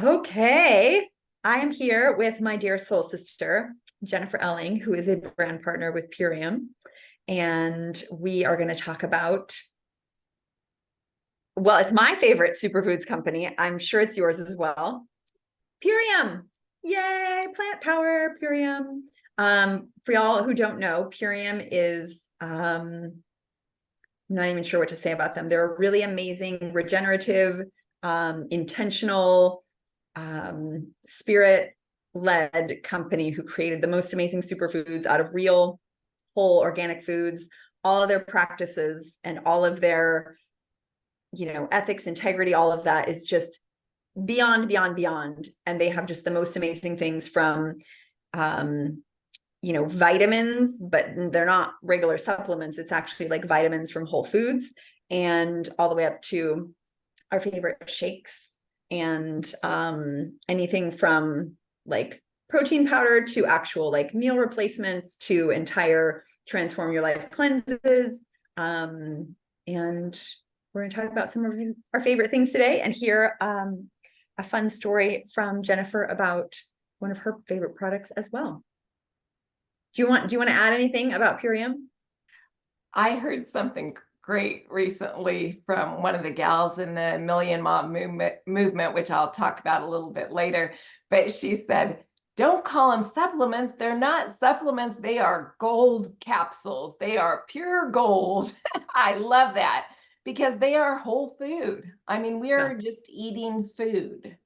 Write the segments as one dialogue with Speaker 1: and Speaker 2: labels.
Speaker 1: Okay, I am here with my dear soul sister, Jennifer Elling, who is a brand partner with Purium. And we are going to talk about, well, it's my favorite superfoods company. I'm sure it's yours as well. Purium. Yay, plant power, Purium. For y'all who don't know, Purium is, I'm not even sure what to say about them. They're a really amazing, regenerative, intentional, spirit-led company who created the most amazing superfoods out of real, whole, organic foods. All of their practices and all of their, ethics, integrity, all of that is just beyond, beyond, beyond. And they have just the most amazing things from, vitamins, but they're not regular supplements. It's actually like vitamins from Whole Foods, and all the way up to our favorite shakes and anything from like protein powder to actual like meal replacements to entire transform your life cleanses. And we're going to talk about some of our favorite things today and hear a fun story from Jennifer about one of her favorite products as well. Do you want to add anything about Purium?
Speaker 2: I heard something great recently from one of the gals in the Million Mom movement, which I'll talk about a little bit later. But she said, don't call them supplements. They're not supplements. They are gold capsules. They are pure gold. I love that because they are whole food. I mean, we are just eating food.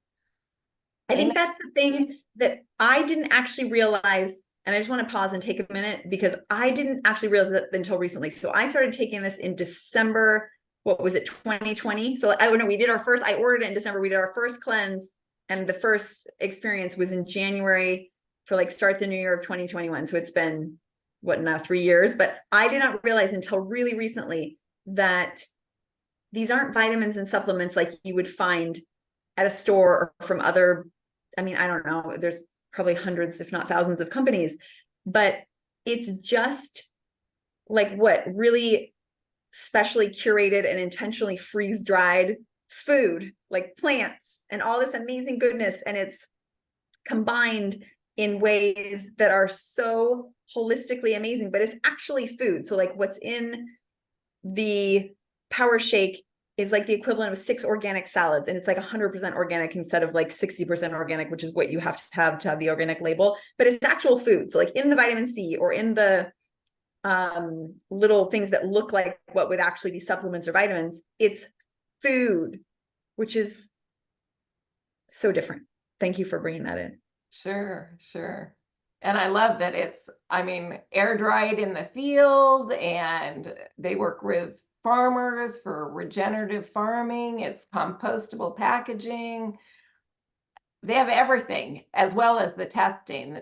Speaker 1: I think that's the thing that I didn't actually realize. And I just want to pause and take a minute because I didn't actually realize that until recently. So I started taking this in December, what was it, 2020? So I don't know, I ordered it in December. We did our first cleanse, and the first experience was in January for like start the new year of 2021. So it's been, what, now 3 years? But I did not realize until really recently that these aren't vitamins and supplements like you would find at a store or from other, I mean, I don't know, there's probably hundreds, if not thousands of companies, but it's just like what really specially curated and intentionally freeze-dried food, like plants and all this amazing goodness. And it's combined in ways that are so holistically amazing, but it's actually food. So like what's in the power shake is like the equivalent of 6 organic salads, and it's like 100% organic instead of like 60% organic, which is what you have to have the organic label, but it's actual food. So like in the vitamin C or in the little things that look like what would actually be supplements or vitamins, it's food, which is so different. Thank you for bringing that in.
Speaker 2: Sure, sure. And I love that it's, I mean, air dried in the field, and they work with farmers for regenerative farming. It's compostable packaging. They have everything, as well as the testing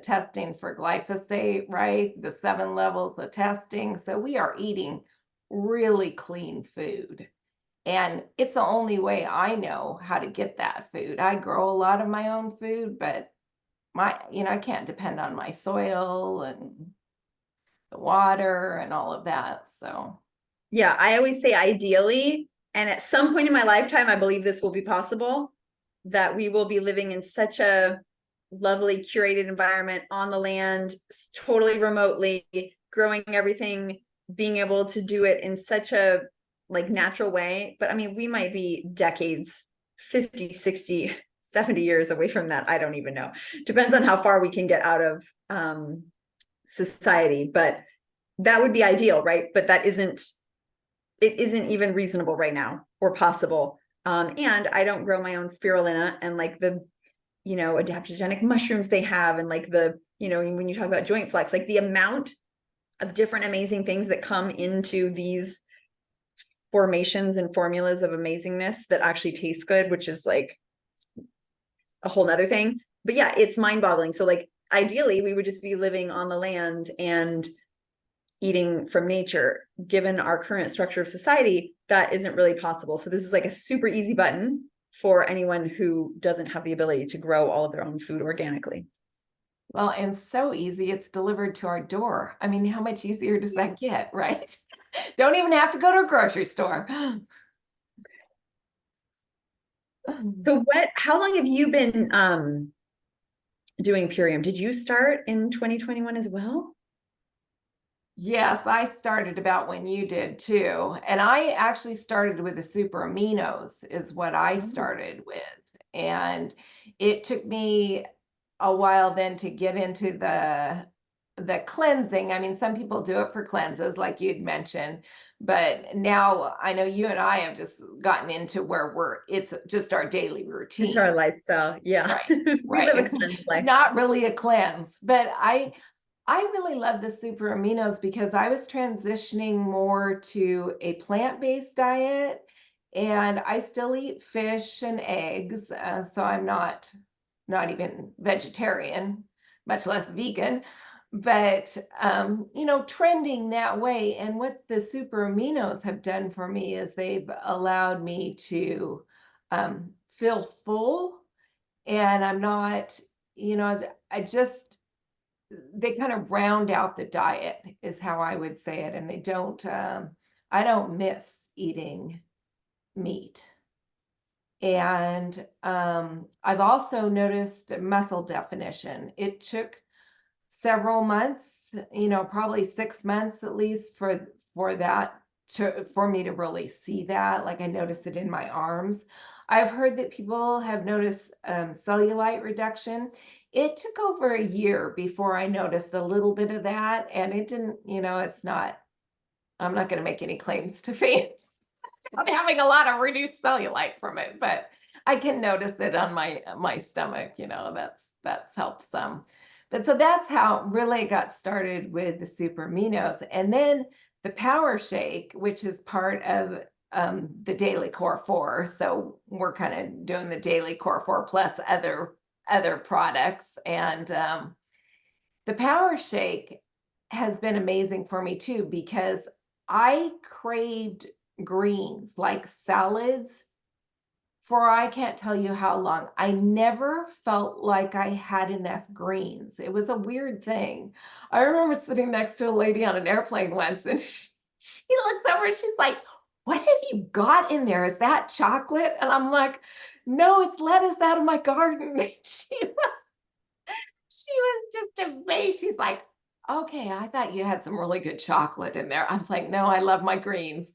Speaker 2: for glyphosate, right? The 7 levels, the testing. So we are eating really clean food. And it's the only way I know how to get that food. I grow a lot of my own food, but I can't depend on my soil and the water and all of that. So
Speaker 1: yeah, I always say ideally, and at some point in my lifetime, I believe this will be possible, that we will be living in such a lovely curated environment on the land, totally remotely, growing everything, being able to do it in such a like natural way. But I mean, we might be decades, 50, 60, 70 years away from that. I don't even know. Depends on how far we can get out of society, but that would be ideal, right? But it isn't even reasonable right now or possible. And I don't grow my own spirulina and like the, adaptogenic mushrooms they have. And like the, when you talk about joint flex, like the amount of different amazing things that come into these formations and formulas of amazingness that actually taste good, which is like a whole nother thing. But yeah, it's mind boggling. So like, ideally we would just be living on the land and eating from nature. Given our current structure of society, that isn't really possible. So this is like a super easy button for anyone who doesn't have the ability to grow all of their own food organically.
Speaker 2: well, and so easy, it's delivered to our door. I mean, how much easier does that get, right? Don't even have to go to a grocery store.
Speaker 1: So how long have you been doing Purium? Did you start in 2021 as well?
Speaker 2: Yes, I started about when you did too. And I actually started with the super aminos is what I
Speaker 1: Oh.
Speaker 2: started with. And it took me a while then to get into the cleansing. I mean, some people do it for cleanses like you'd mentioned, but now I know you and I have just gotten into where it's just our daily
Speaker 1: It's our
Speaker 2: routine.
Speaker 1: lifestyle. Yeah.
Speaker 2: Right.
Speaker 1: We
Speaker 2: Right.
Speaker 1: live a
Speaker 2: It's
Speaker 1: cleanse life.
Speaker 2: not really a cleanse, but I really love the super aminos because I was transitioning more to a plant-based diet, and I still eat fish and eggs, so I'm not even vegetarian, much less vegan, but trending that way. And what the super aminos have done for me is they've allowed me to feel full, and I'm not, I just they kind of round out the diet is how I would say it. And I don't miss eating meat. And I've also noticed muscle definition. It took several months, probably 6 months at least for that for me to really see that. Like I noticed it in my arms. I've heard that people have noticed cellulite reduction. It took over a year before I noticed a little bit of that, and it didn't, it's not. I'm not going to make any claims to fame. I'm having a lot of reduced cellulite from it, but I can notice it on my stomach, that's helped some. But so that's how it really got started with the super aminos. And then the power shake, which is part of the daily core four. So we're kind of doing the daily core four plus other products. And the power shake has been amazing for me too, because I craved greens like salads for I can't tell you how long. I never felt like I had enough greens. It was a weird thing. I remember sitting next to a lady on an airplane once, and she looks over and she's like, "What have you got in there? Is that chocolate?" And I'm like, "No, it's lettuce out of my garden." She was just amazed. She's like, "Okay, I thought you had some really good chocolate in there." I was like, "No, I love my greens."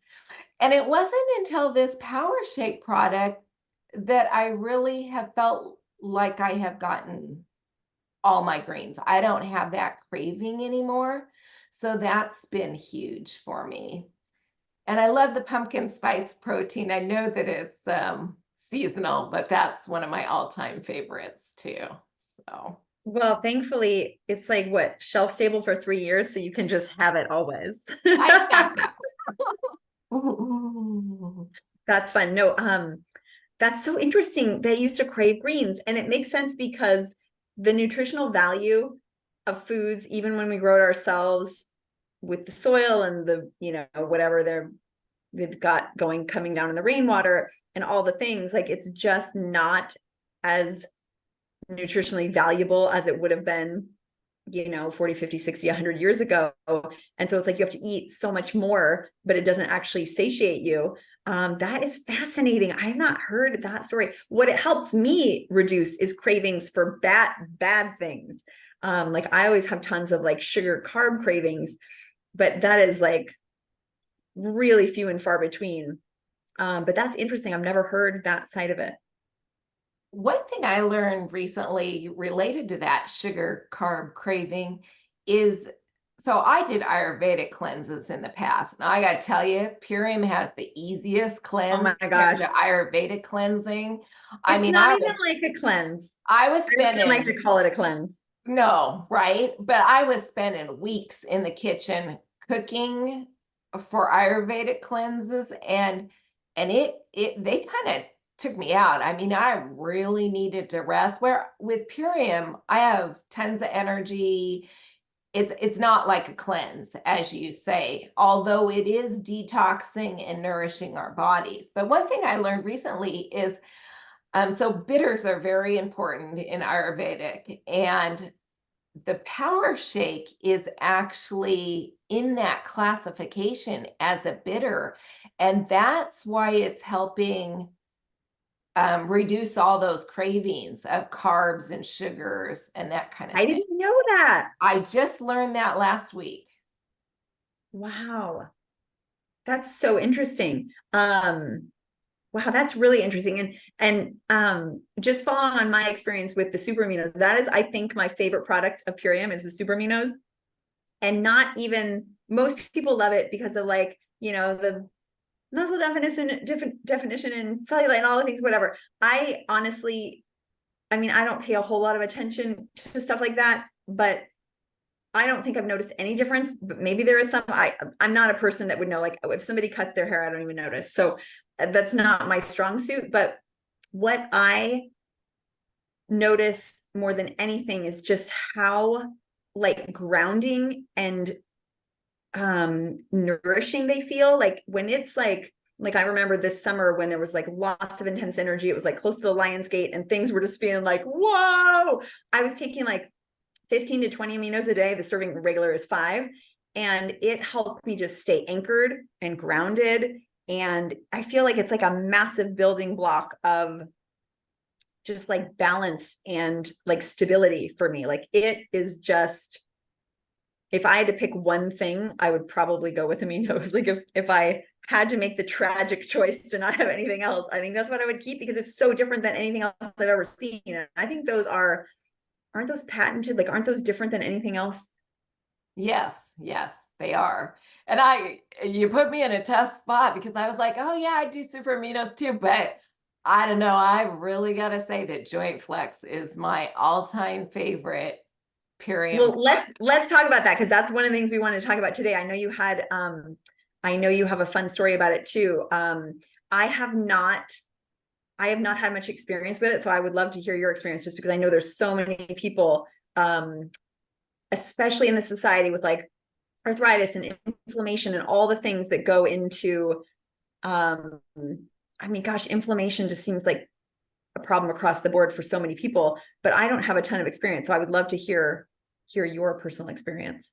Speaker 2: And it wasn't until this Power Shake product that I really have felt like I have gotten all my greens. I don't have that craving anymore. So that's been huge for me. And I love the pumpkin spice protein. I know that it's seasonal, but that's one of my all-time favorites too. So
Speaker 1: Well, thankfully, it's like what, shelf stable for 3 years, so you can just have it always.
Speaker 2: I stopped that.
Speaker 1: That's fun. No, that's so interesting. They used to crave greens, and it makes sense because the nutritional value of foods, even when we grow it ourselves with the soil and the, whatever they've got going, coming down in the rainwater and all the things, like it's just not as nutritionally valuable as it would have been 40, 50, 60, 100 years ago. And so it's like you have to eat so much more, but it doesn't actually satiate you. That is fascinating. I have not heard that story. What it helps me reduce is cravings for bad things. Like I always have tons of like sugar carb cravings, but that is like really few and far between. But that's interesting. I've never heard that side of it.
Speaker 2: One thing I learned recently related to that sugar carb craving is so I did Ayurvedic cleanses in the past. And I got to tell you, Purium has the easiest
Speaker 1: Oh
Speaker 2: cleanse
Speaker 1: my
Speaker 2: compared
Speaker 1: gosh.
Speaker 2: to Ayurvedic cleansing. I
Speaker 1: It's
Speaker 2: mean,
Speaker 1: not even like a cleanse.
Speaker 2: I was
Speaker 1: I don't even like
Speaker 2: spending
Speaker 1: to call it a cleanse.
Speaker 2: no, right? But I was spending weeks in the kitchen cooking for Ayurvedic cleanses, and it they kind of took me out. I mean, I really needed to rest. Where with Purium, I have tons of energy. It's not like a cleanse, as you say, although it is detoxing and nourishing our bodies. But one thing I learned recently is so bitters are very important in Ayurvedic, and the power shake is actually in that classification as a bitter. And that's why it's helping reduce all those cravings of carbs and sugars and that kind of
Speaker 1: I
Speaker 2: thing.
Speaker 1: didn't know that.
Speaker 2: I just learned that last week.
Speaker 1: Wow. That's so interesting. Wow, that's really interesting. And just following on my experience with the super aminos, that is, I think, my favorite product of Purium is the super aminos. And not even most people love it because of, like, the muscle definition and cellulite and all the things, whatever. I honestly, I mean, I don't pay a whole lot of attention to stuff like that, but I don't think I've noticed any difference, but maybe there is some. I'm not a person that would know, like, if somebody cuts their hair, I don't even notice. So that's not my strong suit. But what I notice more than anything is just how, like, grounding and nourishing they feel. Like when it's like I remember this summer when there was like lots of intense energy. It was like close to the Lion's Gate and things were just feeling like, whoa. I was taking like 15 to 20 aminos a day. The serving regular is 5. And it helped me just stay anchored and grounded. And I feel like it's like a massive building block of just like balance and like stability for me. Like it is just, if I had to pick one thing, I would probably go with aminos. Like if I had to make the tragic choice to not have anything else, I think that's what I would keep because it's so different than anything else I've ever seen. And I think those aren't those patented? Like, aren't those different than anything else?
Speaker 2: Yes, yes, they are. And you put me in a tough spot because I was like, oh yeah, I do super aminos too, but I don't know. I really got to say that Joint Flex is my all-time favorite Purium.
Speaker 1: Well, let's talk about that because that's one of the things we want to talk about today. I know you have a fun story about it too. I have not had much experience with it, so I would love to hear your experience just because I know there's so many people, especially in the society with like arthritis and inflammation and all the things that go into, I mean, gosh, inflammation just seems like a problem across the board for so many people, but I don't have a ton of experience. So I would love to hear your personal experience.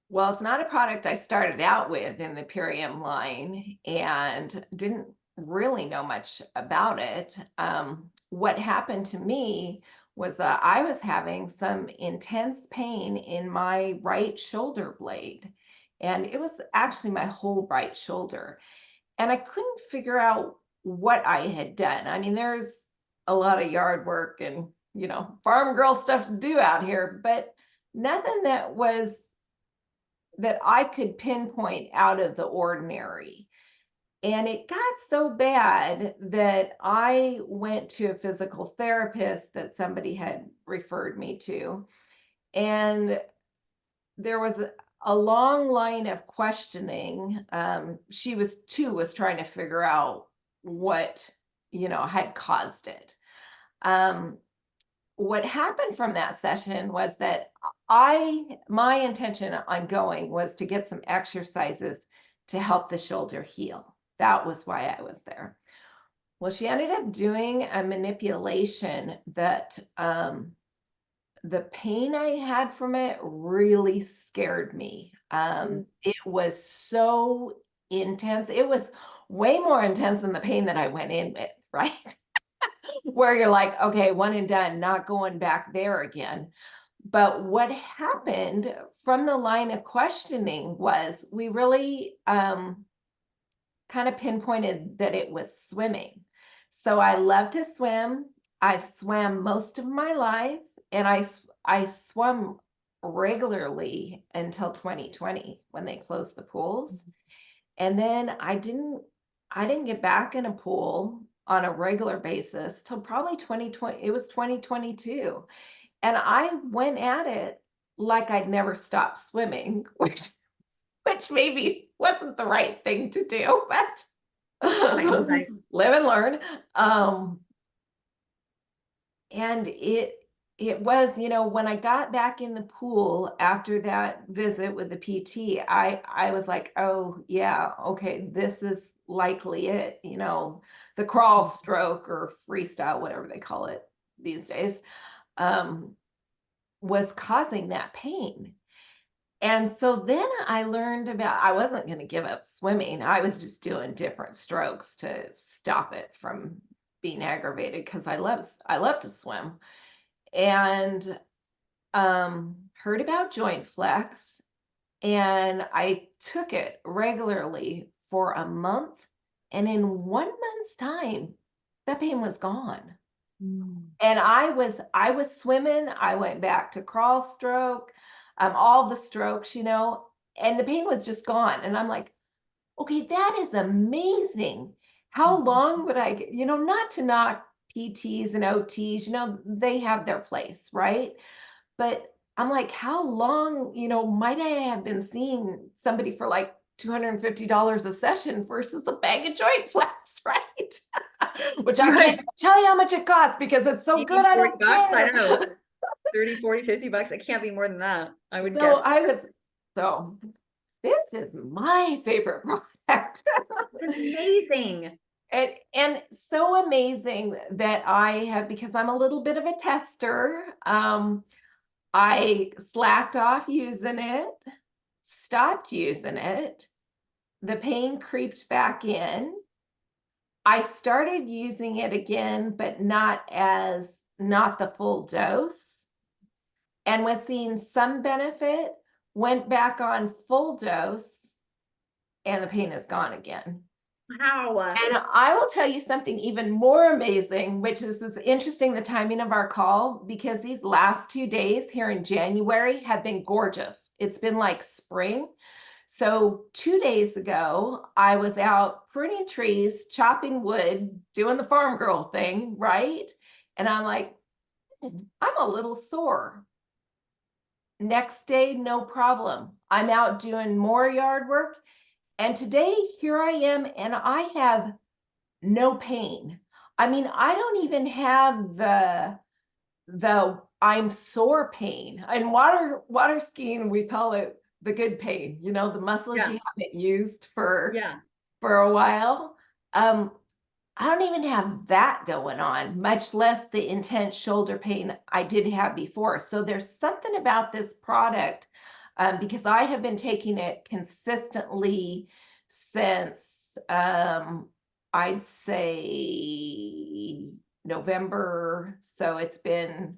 Speaker 2: Well, it's not a product I started out with in the Purium line and didn't really know much about it. What happened to me was that I was having some intense pain in my right shoulder blade. And it was actually my whole right shoulder. And I couldn't figure out what I had done. I mean, there's a lot of yard work and, farm girl stuff to do out here, but nothing that I could pinpoint out of the ordinary. And it got so bad that I went to a physical therapist that somebody had referred me to. And there was a long line of questioning. She was trying to figure out what, had caused it. What happened from that session was that my intention on going was to get some exercises to help the shoulder heal. That was why I was there. Well, she ended up doing a manipulation that the pain I had from it really scared me. It was so intense. It was way more intense than the pain that I went in with, right? Where you're like, okay, one and done, not going back there again. But what happened from the line of questioning was we really kind of pinpointed that it was swimming. So I love to swim. I've swam most of my life, and I swam regularly until 2020 when they closed the pools. And then I didn't get back in a pool on a regular basis till probably 2020. It was 2022. And I went at it like I'd never stopped swimming, which maybe wasn't the right thing to do, but live and learn. And it was, when I got back in the pool after that visit with the PT, I was like, oh yeah, okay, this is likely it, the crawl stroke or freestyle, whatever they call it these days, was causing that pain. And so then I learned I wasn't going to give up swimming. I was just doing different strokes to stop it from being aggravated because I love to swim, and heard about Joint Flex, and I took it regularly for a month, and in 1 month's time, that pain was gone. And I was swimming. I went back to crawl stroke, all the strokes, and the pain was just gone. And I'm like, okay, that is amazing. How long would I get, not to knock PTs and OTs, they have their place, right? But I'm like, how long, might I have been seeing somebody for like $250 a session versus a bag of Joint Flex, right? Which I can't tell you how much it costs because it's so good. I don't
Speaker 1: $40,
Speaker 2: care.
Speaker 1: I don't know, 30, 40, $50. It can't be more than that, I would
Speaker 2: So
Speaker 1: guess.
Speaker 2: so this is my favorite product.
Speaker 1: It's amazing.
Speaker 2: And so amazing that I have, because I'm a little bit of a tester, I slacked off using it, stopped using it. The pain creeped back in. I started using it again, but not the full dose, and was seeing some benefit, went back on full dose, and the pain is gone again.
Speaker 1: Wow.
Speaker 2: And I will tell you something even more amazing, which is interesting, the timing of our call, because these last 2 days here in January have been gorgeous. It's been like spring. So 2 days ago, I was out pruning trees, chopping wood, doing the farm girl thing, right? And I'm like, I'm a little sore. Next day, no problem. I'm out doing more yard work. And today, here I am, and I have no pain. I mean, I don't even have the I'm sore pain. In water skiing, we call it the good pain, the muscles you haven't used for a while. I don't even have that going on, much less the intense shoulder pain I did have before. So there's something about this product, because I have been taking it consistently since I'd say November. So it's been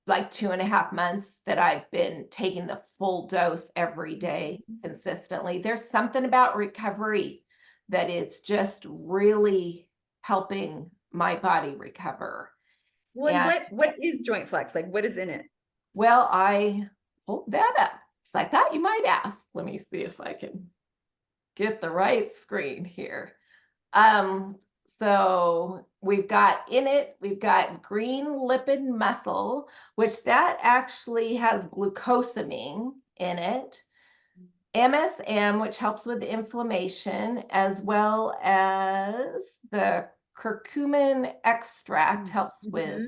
Speaker 2: like 2.5 months that I've been taking the full dose every day consistently. There's something about recovery that it's just really helping my body recover.
Speaker 1: Well, and what is Joint Flex? Like, what is in it?
Speaker 2: Well, I pulled that up. So I thought you might ask. Let me see if I can get the right screen here. So we've got green lipid muscle, which that actually has glucosamine in it. MSM, which helps with inflammation, as well as the curcumin extract helps with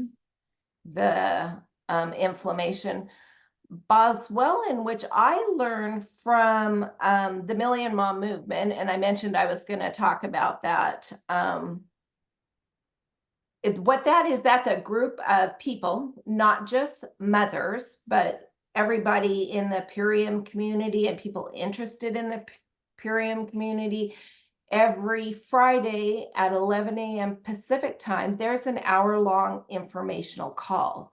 Speaker 2: the inflammation. Boswellia, which I learned from the Million Mom movement, and I mentioned I was going to talk about that. What that is, that's a group of people, not just mothers, but everybody in the Purium community and people interested in the Purium community. Every Friday at 11 a.m. Pacific time, there's an hour-long informational call.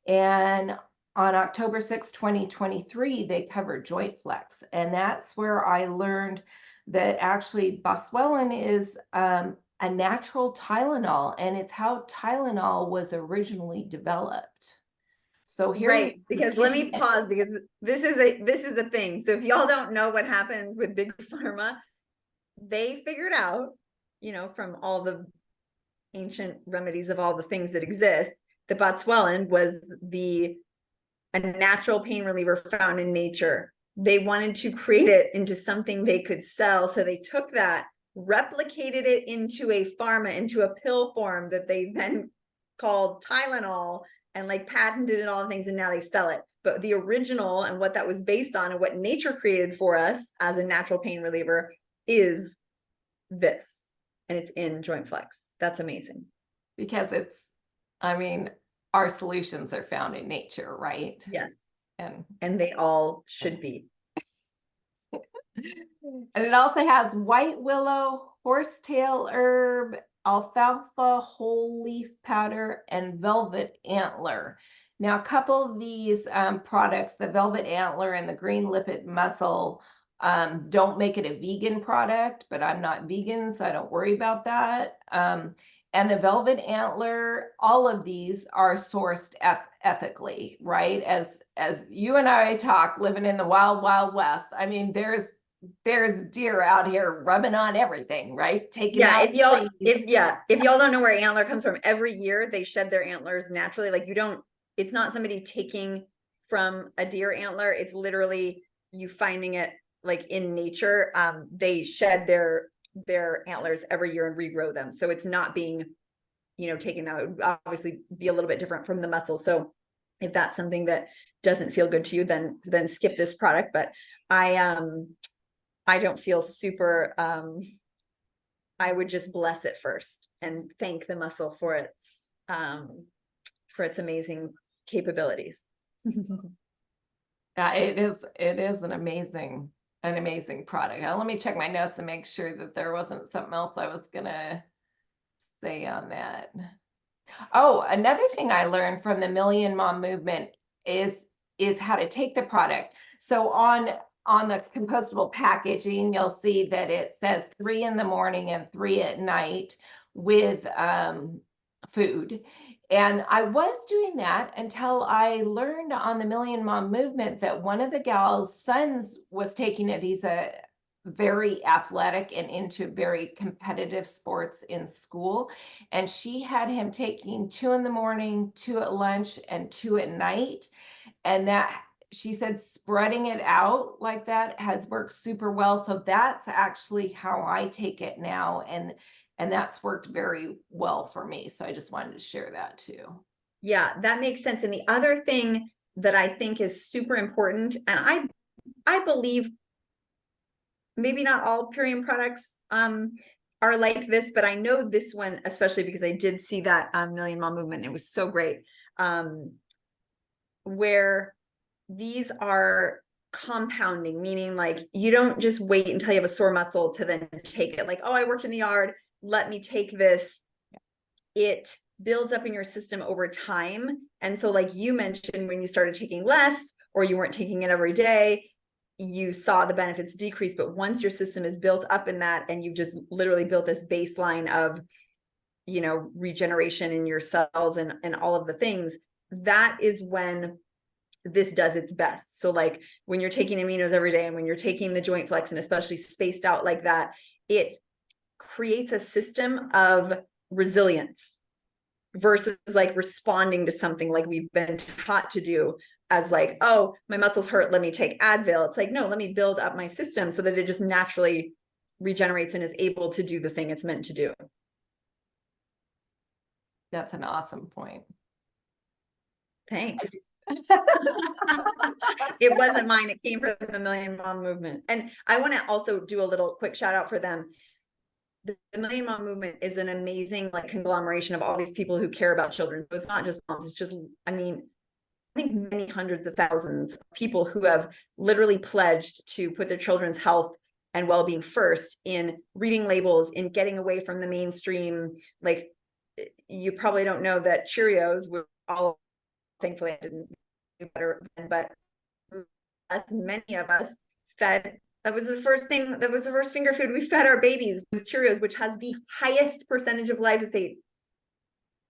Speaker 2: And on October 6, 2023, they covered Joint Flex. And that's where I learned that actually Boswellia is a natural Tylenol, and it's how Tylenol was originally developed. So here,
Speaker 1: because let me pause, because this is a thing. So if y'all don't know what happens with Big Pharma, they figured out, from all the ancient remedies of all the things that exist, that Boswellia was a natural pain reliever found in nature. They wanted to create it into something they could sell. So they took that, replicated it into into a pill form that they then called Tylenol, and like patented it, all the things, and now they sell it. But the original and what that was based on and what nature created for us as a natural pain reliever is this, and it's in Joint Flex. That's amazing.
Speaker 2: Because our solutions are found in nature, right?
Speaker 1: Yes.
Speaker 2: And
Speaker 1: they all should be.
Speaker 2: And it also has white willow, horsetail herb, alfalfa whole leaf powder, and velvet antler. Now, a couple of these products, the velvet antler and the green lipid mussel, don't make it a vegan product, but I'm not vegan, so I don't worry about that. And the velvet antler, all of these are sourced ethically, right? As you and I talk, living in the wild, wild west. I mean, there's deer out here rubbing on everything, right? Taking
Speaker 1: Yeah,
Speaker 2: out
Speaker 1: if y'all don't know where antler comes from, every year they shed their antlers naturally. Like it's not somebody taking from a deer antler. It's literally you finding it like in nature. They shed their antlers every year and regrow them. So it's not being, taken out. It would obviously be a little bit different from the muscle. So if that's something that doesn't feel good to you, then skip this product. But I don't feel super, I would just bless it first and thank the muscle for its amazing capabilities.
Speaker 2: Yeah, it is an amazing product. Now, let me check my notes and make sure that there wasn't something else I was gonna say on that. Oh, another thing I learned from the Million Mom movement is how to take the product. So on the compostable packaging, you'll see that it says 3 in the morning and 3 at night with food. And I was doing that until I learned on the Million Mom movement that one of the gal's sons was taking it. He's a very athletic and into very competitive sports in school. And she had him taking 2 in the morning, 2 at lunch, and 2 at night. And that, she said, spreading it out like that has worked super well. So that's actually how I take it now. And that's worked very well for me. So I just wanted to share that too.
Speaker 1: Yeah, that makes sense. And the other thing that I think is super important, and I believe maybe not all Purium products are like this, but I know this one, especially because I did see that Million Mom movement. It was so great. Where these are compounding, meaning like you don't just wait until you have a sore muscle to then take it. Like, oh, I worked in the yard, let me take this. It builds up in your system over time. And so like you mentioned, when you started taking less or you weren't taking it every day, you saw the benefits decrease. But once your system is built up in that, and you've just literally built this baseline of, regeneration in your cells and all of the things, that is when this does its best. So like when you're taking aminos every day and when you're taking the joint flex, and especially spaced out like that, it creates a system of resilience versus like responding to something like we've been taught to do as like, oh, my muscles hurt, let me take Advil. It's like, no, let me build up my system so that it just naturally regenerates and is able to do the thing it's meant to do.
Speaker 2: That's an awesome point.
Speaker 1: Thanks. It wasn't mine. It came from the Million Mom movement. And I want to also do a little quick shout out for them. The Million Mom movement is an amazing like conglomeration of all these people who care about children. So it's not just moms. It's just, I think many hundreds of thousands of people who have literally pledged to put their children's health and well-being first in reading labels, in getting away from the mainstream. Like, you probably don't know that Cheerios were all, thankfully I didn't do better, but as many of us fed, that was the first finger food we fed our babies, was Cheerios, which has the highest percentage of glyphosate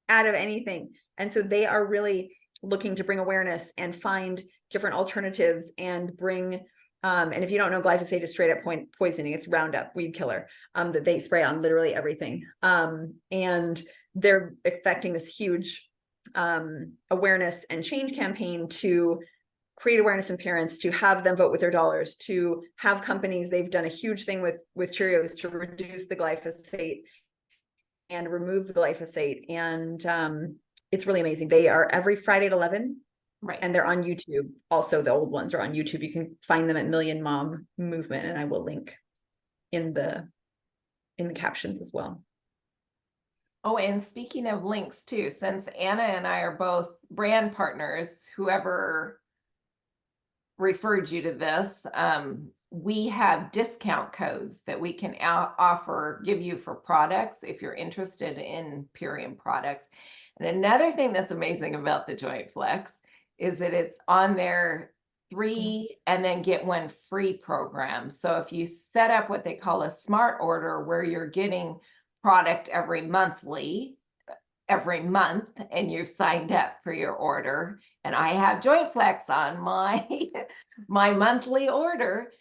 Speaker 1: out of anything. And so they are really looking to bring awareness and find different alternatives and bring, and if you don't know, glyphosate is straight up poisoning. It's Roundup, weed killer, that they spray on literally everything. And they're affecting this huge awareness and change campaign to create awareness in parents, to have them vote with their dollars, to have companies. They've done a huge thing with Cheerios to reduce the glyphosate and remove the glyphosate. And it's really amazing. They are every Friday at 11.
Speaker 2: Right.
Speaker 1: And they're on YouTube. Also, the old ones are on YouTube. You can find them at Million Mom Movement, and I will link in the captions as well.
Speaker 2: Oh, and speaking of links too, since Anna and I are both brand partners, whoever referred you to this, we have discount codes that we can give you for products if you're interested in Purium products. And another thing that's amazing about the Joint Flex is that it's on their 3 and then get 1 free program. So if you set up what they call a smart order, where you're getting product every month, and you've signed up for your order, and I have Joint Flex on my my monthly order,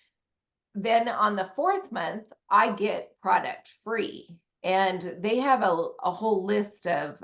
Speaker 2: then on the 4th month, I get product free. And they have a whole list of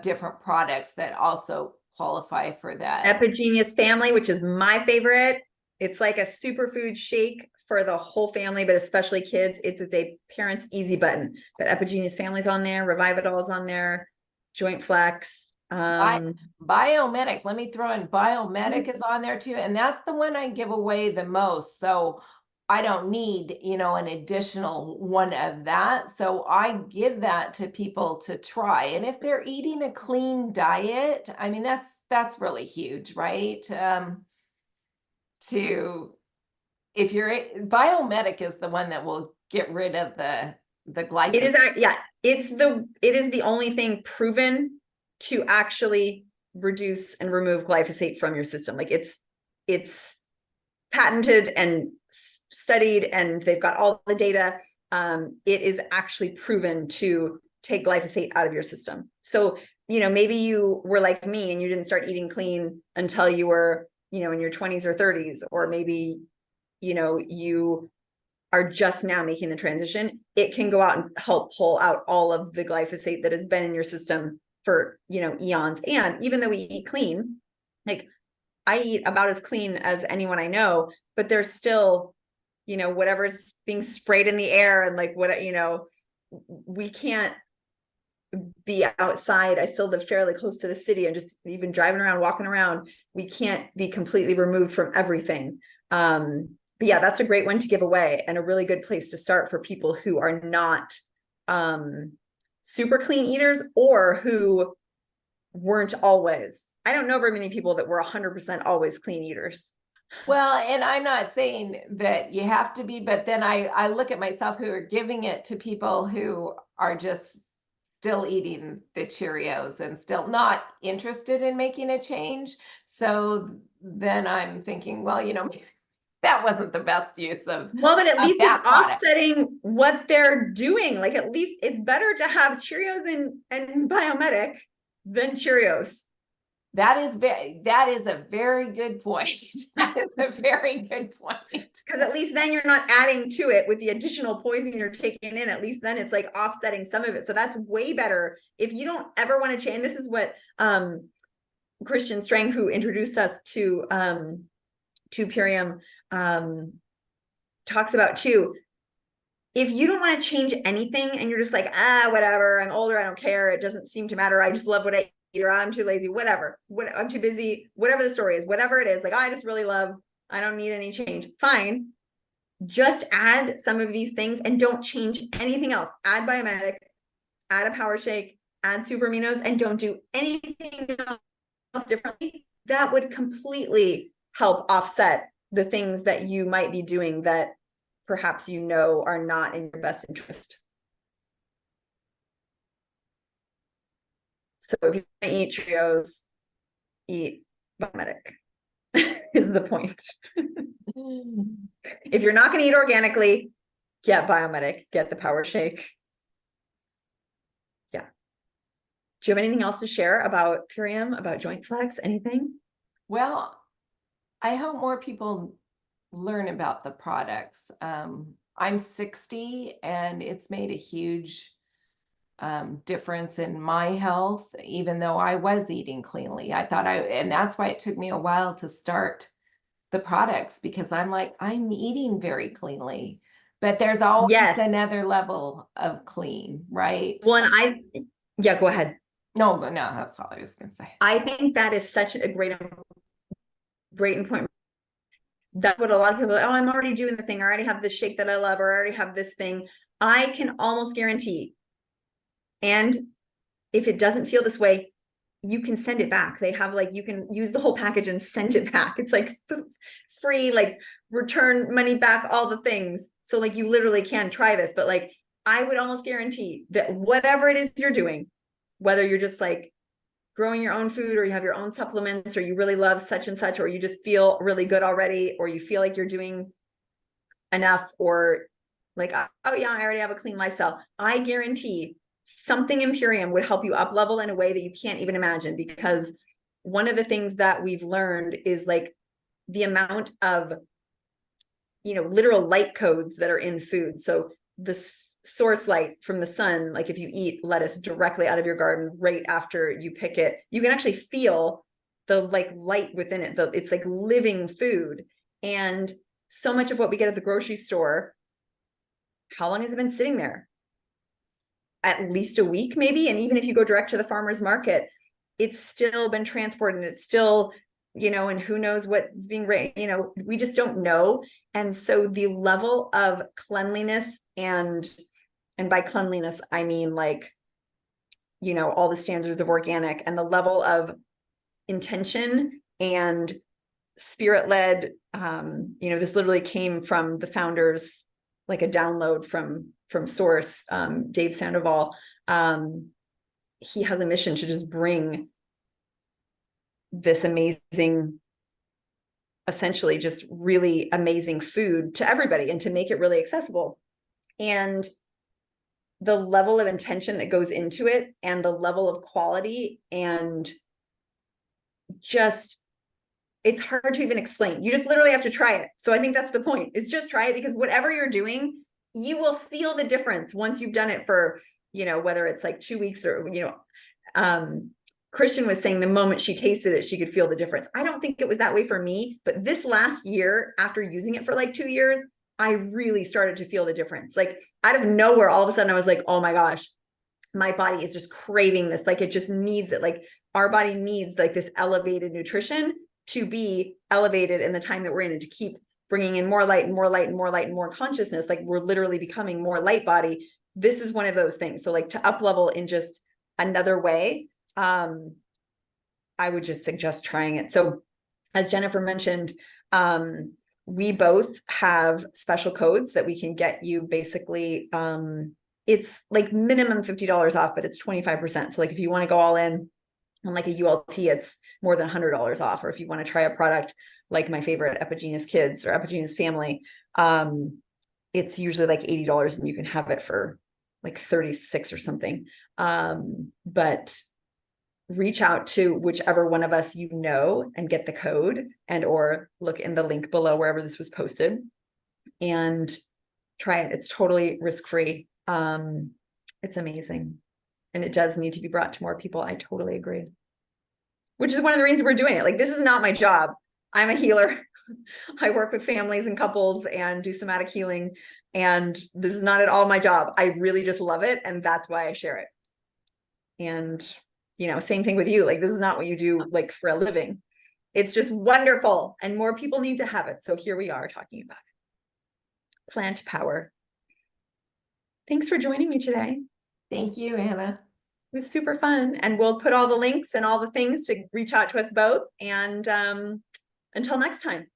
Speaker 2: different products that also qualify for that.
Speaker 1: Epigenius Family, which is my favorite. It's like a superfood shake for the whole family, but especially kids. It's a parent's easy button. But Epigenius Family's on there, Revividol's on there, Joint Flex.
Speaker 2: Biomedic, let me throw in Biomedic is on there too. And that's the one I give away the most. So I don't need, an additional one of that. So I give that to people to try. And if they're eating a clean diet, I mean, that's really huge, right? Biomedic is the one that will get rid of the glyphosate.
Speaker 1: It is the only thing proven to actually reduce and remove glyphosate from your system. Like it's patented and studied, and they've got all the data. It is actually proven to take glyphosate out of your system. So, maybe you were like me and you didn't start eating clean until you were, in your 20s or 30s, or maybe, you are just now making the transition. It can go out and help pull out all of the glyphosate that has been in your system for, eons. And even though we eat clean, like I eat about as clean as anyone I know, but there's still, whatever's being sprayed in the air, and like we can't be outside. I still live fairly close to the city, and just even driving around, walking around, we can't be completely removed from everything. But yeah, that's a great one to give away, and a really good place to start for people who are not super clean eaters, or who weren't always. I don't know very many people that were 100% always clean eaters.
Speaker 2: Well, and I'm not saying that you have to be, but then I look at myself, who are giving it to people who are just still eating the Cheerios and still not interested in making a change. So then I'm thinking, well, that wasn't the best use of.
Speaker 1: Well, but at least it's
Speaker 2: product.
Speaker 1: offsetting what they're doing. Like, at least it's better to have Cheerios and Biomedic than Cheerios.
Speaker 2: That is a very good point. That is a very good point.
Speaker 1: Because at least then you're not adding to it with the additional poison you're taking in. At least then it's like offsetting some of it. So that's way better. If you don't ever want to change, this is what Christian Strang, who introduced us to Purium, talks about too. If you don't want to change anything and you're just like, whatever, I'm older, I don't care, it doesn't seem to matter, I just love what I eat, or I'm too lazy, whatever, I'm too busy, whatever the story is, whatever it is, like, I just really love, I don't need any change. Fine. Just add some of these things and don't change anything else. Add Biomedic, add a power shake, add super aminos, and don't do anything else differently. That would completely help offset the things that you might be doing that perhaps are not in your best interest. So if you want to eat Cheerios, eat Biomedic is the point. If you're not going to eat organically, get Biomedic, get the power shake. Yeah. Do you have anything else to share about Purium, about Joint Flex, anything?
Speaker 2: Well, I hope more people learn about the products. I'm 60 and it's made a huge difference in my health, even though I was eating cleanly. And that's why it took me a while to start the products, because I'm like, I'm eating very cleanly, but there's always another level of clean, right?
Speaker 1: Well, and go ahead.
Speaker 2: No, that's all I was going to say.
Speaker 1: I think that is such a great point. That's what a lot of people, I'm already doing the thing. I already have this shake that I love, or I already have this thing. I can almost guarantee, and if it doesn't feel this way, you can send it back. They have like, you can use the whole package and send it back. It's like free, like return money back, all the things. So like you literally can try this, but like I would almost guarantee that whatever it is you're doing, whether you're just like growing your own food, or you have your own supplements, or you really love such and such, or you just feel really good already, or you feel like you're doing enough, or like, oh yeah, I already have a clean lifestyle. I guarantee something in Purium would help you up level in a way that you can't even imagine, because one of the things that we've learned is like the amount of, literal light codes that are in food. So the source light from the sun, like if you eat lettuce directly out of your garden right after you pick it, you can actually feel the like light within it. It's like living food. And so much of what we get at the grocery store, how long has it been sitting there? At least a week, maybe. And even if you go direct to the farmer's market, it's still been transported, and it's still, and who knows what's being raised, we just don't know. And so the level of cleanliness, and by cleanliness, I mean like, all the standards of organic, and the level of intention and spirit-led, this literally came from the founders, like a download from source, Dave Sandoval. He has a mission to just bring this amazing, essentially just really amazing food to everybody, and to make it really accessible. And the level of intention that goes into it, and the level of quality, and just, it's hard to even explain. You just literally have to try it. So I think that's the point, is just try it, because whatever you're doing, you will feel the difference once you've done it for, whether it's like 2 weeks or, Christian was saying the moment she tasted it, she could feel the difference. I don't think it was that way for me, but this last year, after using it for like 2 years, I really started to feel the difference. Like out of nowhere, all of a sudden I was like, oh my gosh, my body is just craving this. Like it just needs it. Like our body needs like this elevated nutrition to be elevated in the time that we're in, and to keep bringing in more light and more light and more light and more consciousness. Like we're literally becoming more light body. This is one of those things. So like to up level in just another way, I would just suggest trying it. So as Jennifer mentioned, we both have special codes that we can get you. Basically, it's like minimum $50 off, but it's 25%. So like if you want to go all in on like a ULT, it's more than $100 off. Or if you want to try a product like my favorite Epigenus Kids or Epigenus Family, it's usually like $80, and you can have it for like 36 or something. But reach out to whichever one of us and get the code, and or look in the link below wherever this was posted, and try it. It's totally risk-free. It's amazing, and it does need to be brought to more people. I totally agree, which is one of the reasons we're doing it. Like, this is not my job. I'm a healer. I work with families and couples and do somatic healing, and this is not at all my job. I really just love it, and that's why I share it. And same thing with you. Like, this is not what you do like for a living. It's just wonderful, and more people need to have it. So here we are talking about it. Plant power. Thanks for joining me today.
Speaker 2: Thank you, Anna.
Speaker 1: It was super fun, and we'll put all the links and all the things to reach out to us both. And until next time.